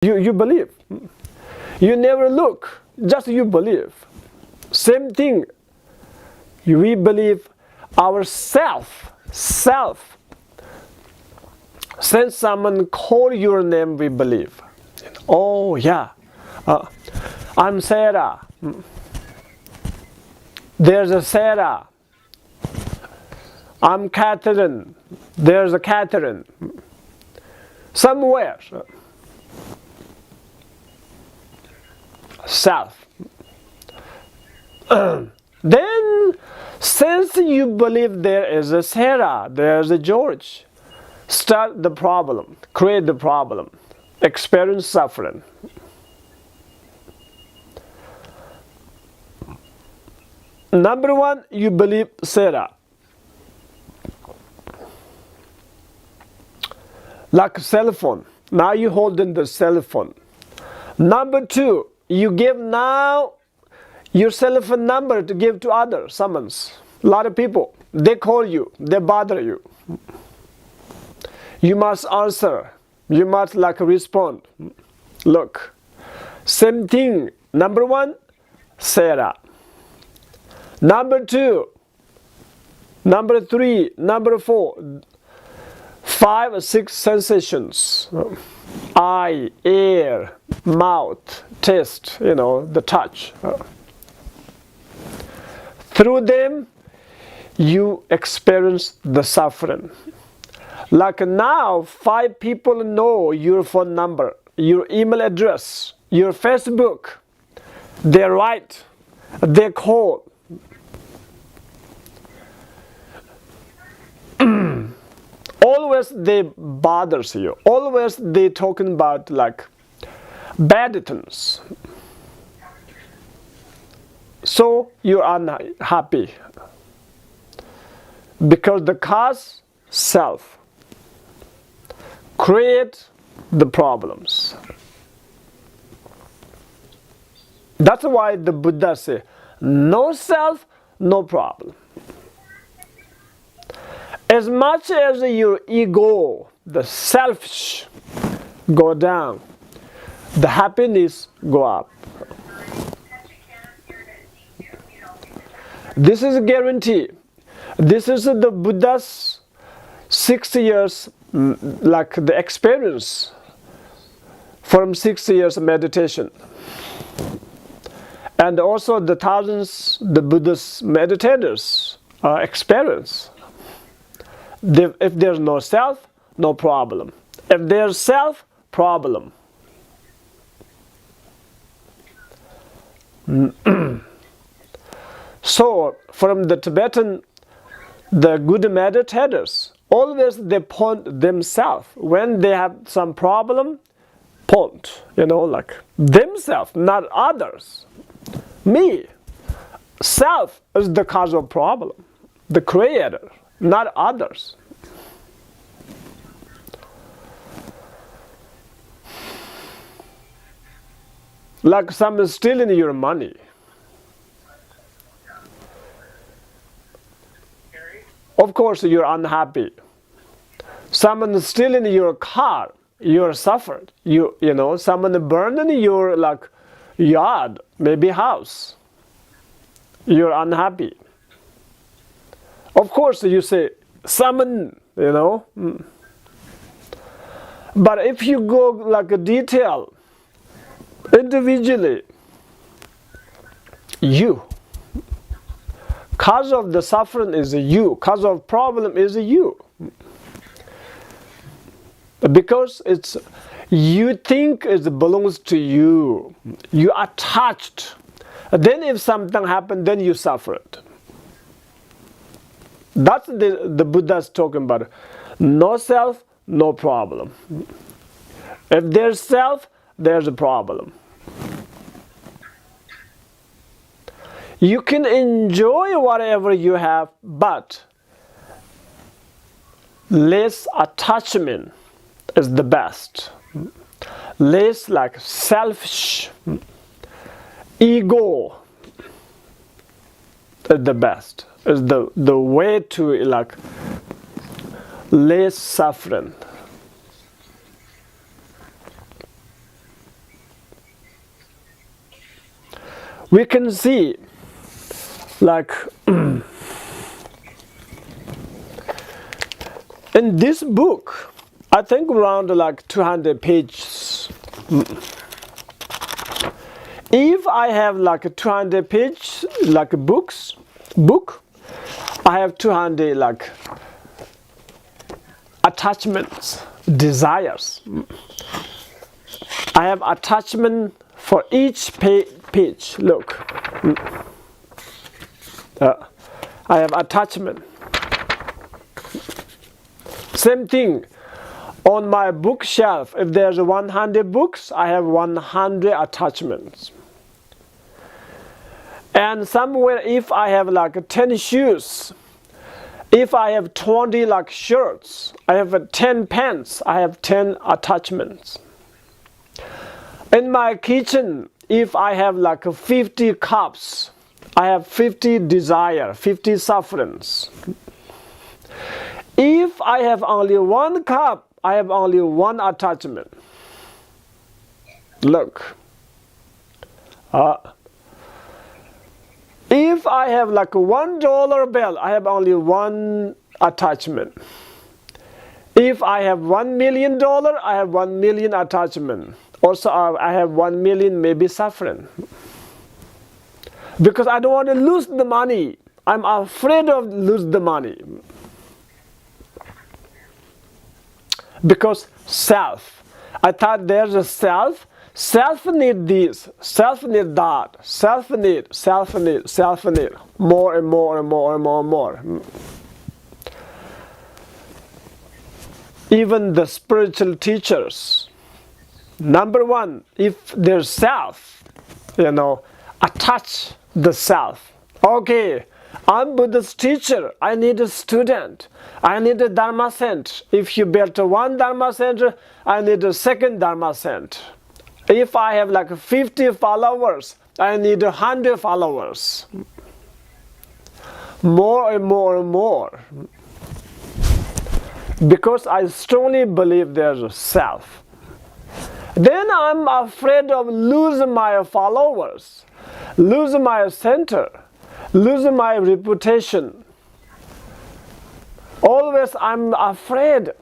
You believe. You never look, just you believe. Same thing. We believe ourself. Self. Since someone call your name, we believe. Oh yeah, I'm Sarah. There's a Sarah. I'm Catherine. There's a Catherine. Somewhere. Self. Then, since you believe there is a Sarah, there's a George, start the problem, create the problem, experience suffering. Number one, you believe Sarah. Like a cell phone. Now you hold in the cell phone. Number two, you give now your cell phone number to give to others, summons. A lot of people, they call you, they bother you. You must answer. You must respond. Look, same thing. Number one, Sarah. Number two, number three, number four, 5 or 6 sensations. Eye, ear, mouth, taste, the touch. Through them, you experience the suffering. Like now, 5 people know your phone number, your email address, your Facebook. They write, they call. Always they bothers you. Always they talking about bad things. So you're unhappy. Because the cause, self, create the problems. That's why the Buddha say, no self, no problem. As much as your ego, the selfish, go down, the happiness go up. This is a guarantee. This is the Buddha's 6 years, the experience from 6 years of meditation. And also the thousands, the Buddhist meditators experience. If there's no self, no problem. If there's self, problem. So, from the Tibetan, the good meditators, always they point themselves. When they have some problem, point, themselves, not others. Me. Self is the cause of problem. The creator, not others. Like someone stealing your money. Of course you're unhappy. Someone stealing your car, you're suffered. Someone burning your yard, maybe house. You're unhappy. Of course you say, someone, But if you go a detail, individually, you. Cause of the suffering is you. Cause of problem is you. Because you think it belongs to you. You are attached. Then if something happens, then you suffer it. That's the Buddha's talking about. No self, no problem. If there's self, there's a problem. You can enjoy whatever you have, but less attachment is the best. Less selfish ego is the best. Is the way to less suffering. we can see like in this book, I think around like 200 pages. If I have like 200 pages like book, I have 200 like attachments, desires. I have attachment for each page. Look, I have attachment. Same thing on my bookshelf. If there's 100 books, I have 100 attachments. And somewhere, if I have like 10 shoes, if I have 20 like shirts, I have 10 pants, I have 10 attachments. In my kitchen, if I have like 50 cups, I have 50 desire, 50 sufferings. If I have only one cup, I have only one attachment. Look. If I have like $1 bill, I have only one attachment. If I have $1 million, I have 1 million attachment. Also, I have 1 million maybe suffering. Because I don't want to lose the money. I'm afraid of lose the money. Because self. I thought there's a self. Self need this, self need that, self need, self need, self need. More and more and more and more and more. Even the spiritual teachers. Number one, if there's self, attach the self. Okay, I'm Buddhist teacher. I need a student. I need a Dharma center. If you build one Dharma center, I need a second Dharma center. If I have like 50 followers, I need 100 followers. More and more and more. Because I strongly believe there's a self. Then I'm afraid of losing my followers, losing my center, losing my reputation. Always I'm afraid,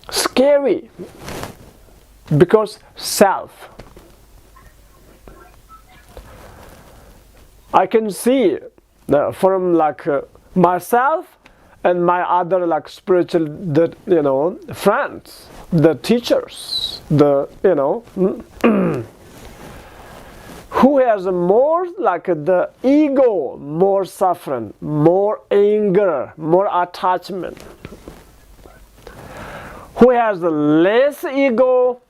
scary. Because self. I can see from like myself and my other like spiritual, friends, the teachers, who has more like the ego, more suffering, more anger, more attachment. Who has less ego,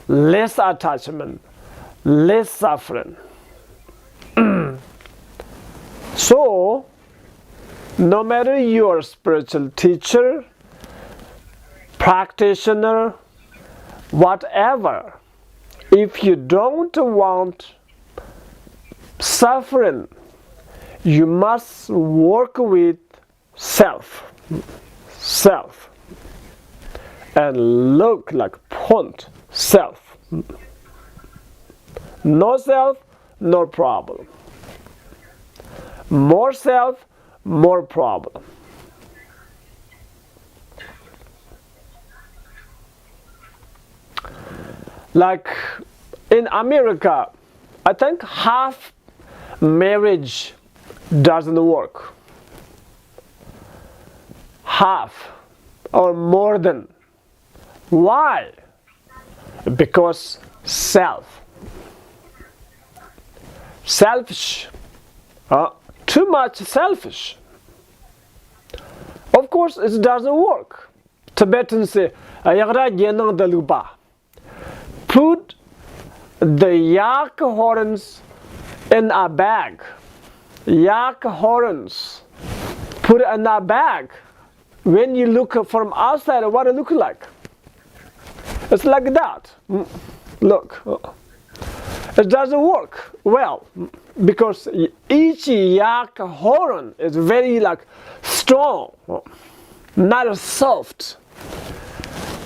less attachment, less suffering. So, no matter you're a spiritual teacher, practitioner, whatever, if you don't want suffering, you must work with self. Self. And look like point. Self. No self, no problem. More self, more problem. Like in America, I think half marriage doesn't work. Half or more than. Why? Because self. Selfish. Too much selfish. Of course, it doesn't work. Tibetans say, put the yak horns in a bag. Yak horns. Put it in a bag. When you look from outside, what it look like? It's like that. Look. It doesn't work well because each yak horn is very like strong, not soft.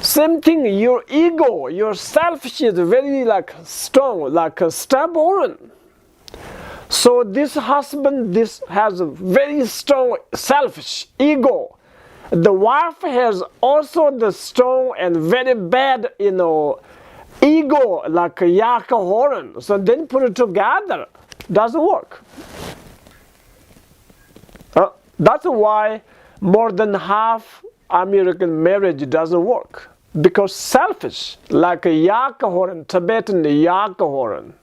Same thing, your ego, your selfish is very like strong, like a stubborn. So this husband, this has a very strong selfish ego. The wife has also the strong and very bad, ego, like a yak horn. So then put it together, doesn't work. That's why more than half American marriage doesn't work, because selfish, like a yak horn, Tibetan yak horn.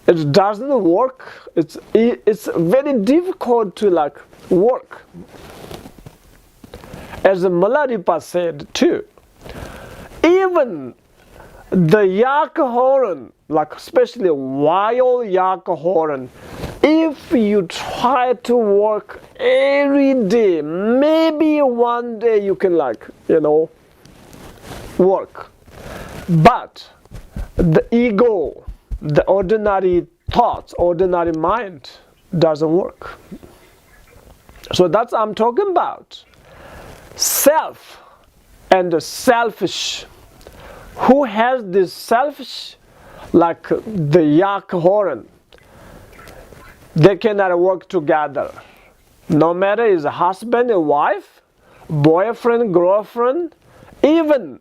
It doesn't work. It's very difficult to work. As Milarepa said too, even the yak horn, especially wild yak horn, if you try to work every day, maybe one day you can work. But the ego, the ordinary thoughts, ordinary mind doesn't work. So that's what I'm talking about. Self and selfish. Who has this selfish, like the yak horn? They cannot work together. No matter is a husband and wife, boyfriend, girlfriend, even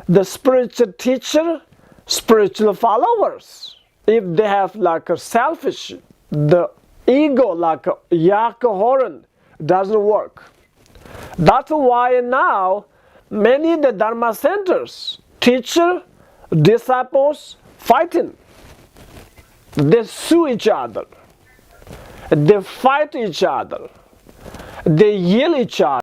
the spiritual teacher, spiritual followers. If they have a selfish, the ego like a yak horn, doesn't work. That's why now many the Dharma centers, teacher, disciples fighting. They sue each other. They fight each other. They yell each other.